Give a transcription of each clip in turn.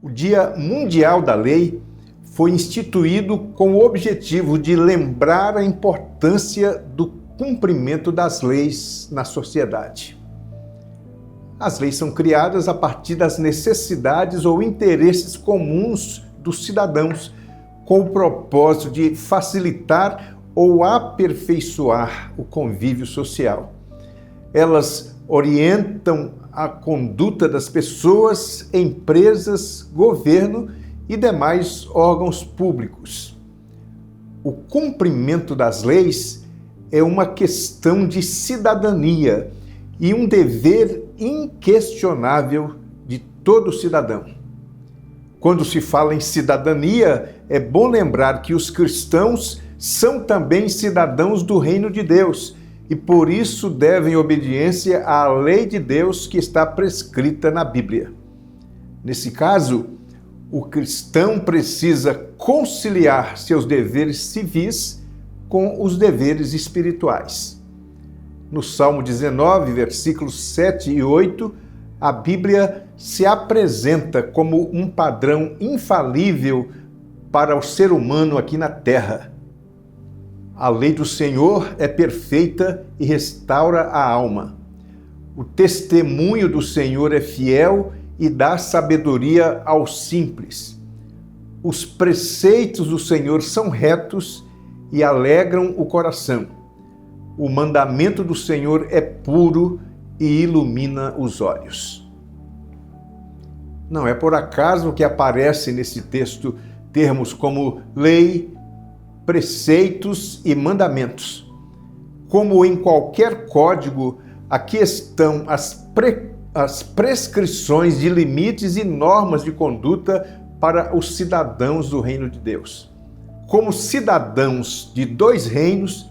O Dia Mundial da Lei foi instituído com o objetivo de lembrar a importância do cumprimento das leis na sociedade. As leis são criadas a partir das necessidades ou interesses comuns dos cidadãos, com o propósito de facilitar ou aperfeiçoar o convívio social. Elas orientam a conduta das pessoas, empresas, governo e demais órgãos públicos. O cumprimento das leis é uma questão de cidadania e um dever inquestionável de todo cidadão. Quando se fala em cidadania, é bom lembrar que os cristãos são também cidadãos do reino de Deus e por isso devem obediência à lei de Deus que está prescrita na Bíblia. Nesse caso, o cristão precisa conciliar seus deveres civis com os deveres espirituais. No Salmo 19, versículos 7 e 8, a Bíblia se apresenta como um padrão infalível para o ser humano aqui na terra. A lei do Senhor é perfeita e restaura a alma. O testemunho do Senhor é fiel e dá sabedoria aos simples. Os preceitos do Senhor são retos e alegram o coração. O mandamento do Senhor é puro e ilumina os olhos. Não é por acaso que aparece nesse texto termos como lei, preceitos e mandamentos. Como em qualquer código, aqui estão as prescrições de limites e normas de conduta para os cidadãos do reino de Deus. Como cidadãos de dois reinos,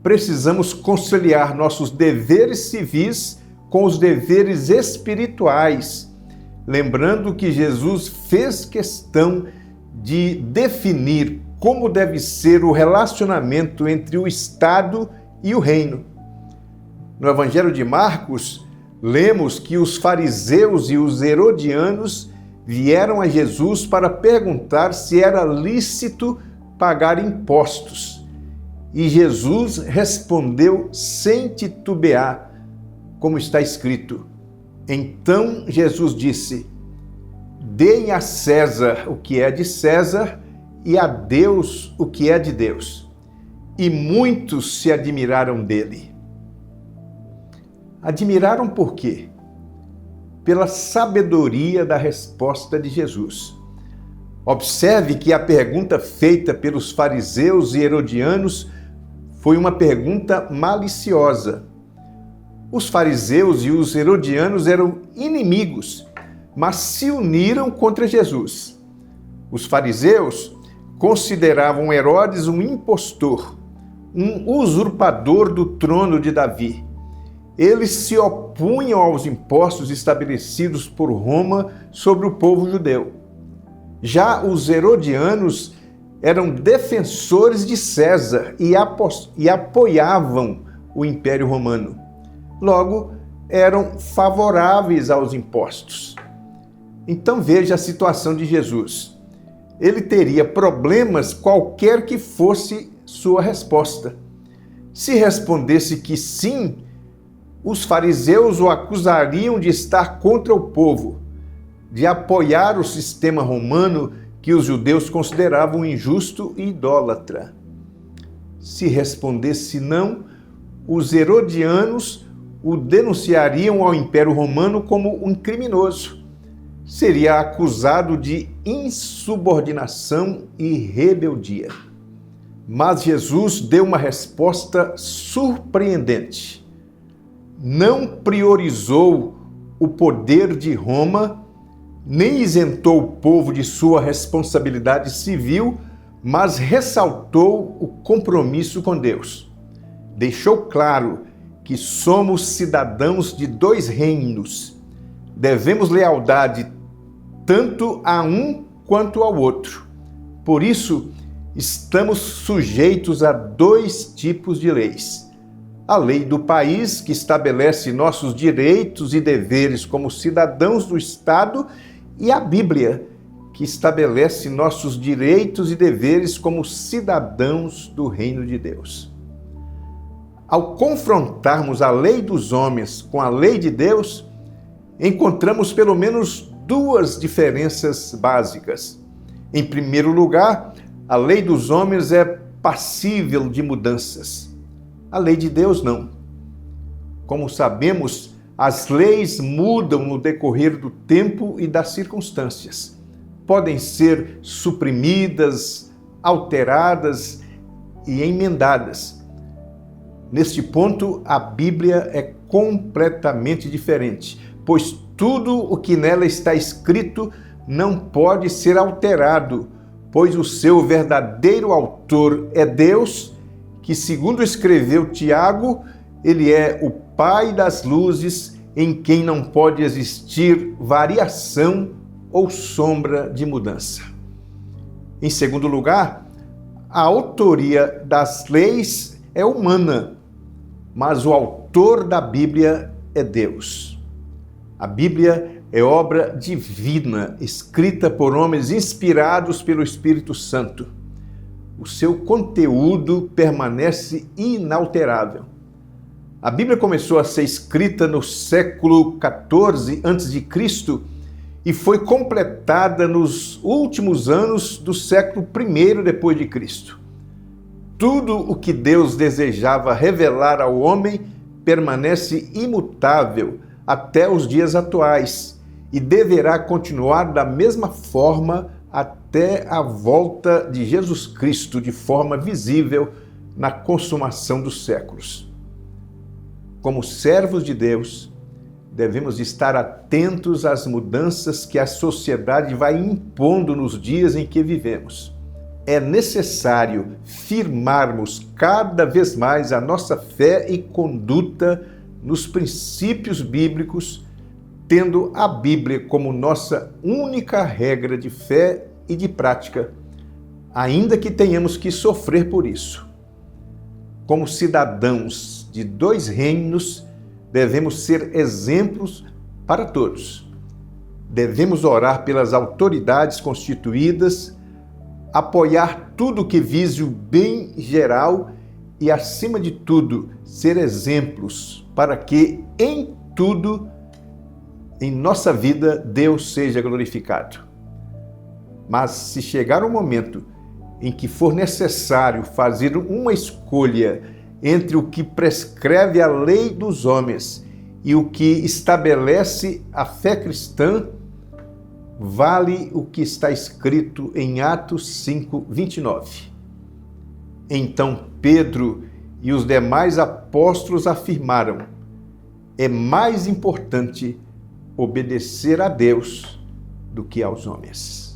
precisamos conciliar nossos deveres civis com os deveres espirituais, lembrando que Jesus fez questão de definir como deve ser o relacionamento entre o Estado e o reino. No Evangelho de Marcos, lemos que os fariseus e os herodianos vieram a Jesus para perguntar se era lícito pagar impostos. E Jesus respondeu sem titubear, como está escrito. Então Jesus disse: deem a César o que é de César e a Deus o que é de Deus. E muitos se admiraram dele. Admiraram por quê? Pela sabedoria da resposta de Jesus. Observe que a pergunta feita pelos fariseus e herodianos foi uma pergunta maliciosa. Os fariseus e os herodianos eram inimigos, mas se uniram contra Jesus. Os fariseus consideravam Herodes um impostor, um usurpador do trono de Davi. Eles se opunham aos impostos estabelecidos por Roma sobre o povo judeu. Já os herodianos eram defensores de César e apoiavam o Império Romano. Logo, eram favoráveis aos impostos. Então veja a situação de Jesus. Ele teria problemas qualquer que fosse sua resposta. Se respondesse que sim, os fariseus o acusariam de estar contra o povo, de apoiar o sistema romano que os judeus consideravam injusto e idólatra. Se respondesse não, os herodianos o denunciariam ao Império Romano como um criminoso. Seria acusado de insubordinação e rebeldia. Mas Jesus deu uma resposta surpreendente. Não priorizou o poder de Roma, nem isentou o povo de sua responsabilidade civil, mas ressaltou o compromisso com Deus. Deixou claro que somos cidadãos de dois reinos. Devemos lealdade tanto a um quanto ao outro. Por isso, estamos sujeitos a dois tipos de leis. A lei do país, que estabelece nossos direitos e deveres como cidadãos do Estado, e a Bíblia, que estabelece nossos direitos e deveres como cidadãos do reino de Deus. Ao confrontarmos a lei dos homens com a lei de Deus, encontramos pelo menos duas diferenças básicas. Em primeiro lugar, a lei dos homens é passível de mudanças. A lei de Deus não. Como sabemos, as leis mudam no decorrer do tempo e das circunstâncias. Podem ser suprimidas, alteradas e emendadas. Neste ponto, a Bíblia é completamente diferente, pois tudo o que nela está escrito não pode ser alterado, pois o seu verdadeiro autor é Deus, que, segundo escreveu Tiago, ele é o Pai das luzes, em quem não pode existir variação ou sombra de mudança. Em segundo lugar, a autoria das leis é humana, mas o autor da Bíblia é Deus. A Bíblia é obra divina, escrita por homens inspirados pelo Espírito Santo. O seu conteúdo permanece inalterável. A Bíblia começou a ser escrita no século XIV a.C. e foi completada nos últimos anos do século I depois de Cristo. Tudo o que Deus desejava revelar ao homem permanece imutável até os dias atuais e deverá continuar da mesma forma até a volta de Jesus Cristo de forma visível na consumação dos séculos. Como servos de Deus, devemos estar atentos às mudanças que a sociedade vai impondo nos dias em que vivemos. É necessário firmarmos cada vez mais a nossa fé e conduta nos princípios bíblicos, tendo a Bíblia como nossa única regra de fé e de prática, ainda que tenhamos que sofrer por isso. Como cidadãos de dois reinos, devemos ser exemplos para todos. Devemos orar pelas autoridades constituídas, apoiar tudo que vise o bem geral e, acima de tudo, ser exemplos para que, em tudo, em nossa vida, Deus seja glorificado. Mas se chegar o momento em que for necessário fazer uma escolha entre o que prescreve a lei dos homens e o que estabelece a fé cristã, vale o que está escrito em Atos 5:29. Então Pedro e os demais apóstolos afirmaram: é mais importante obedecer a Deus do que aos homens.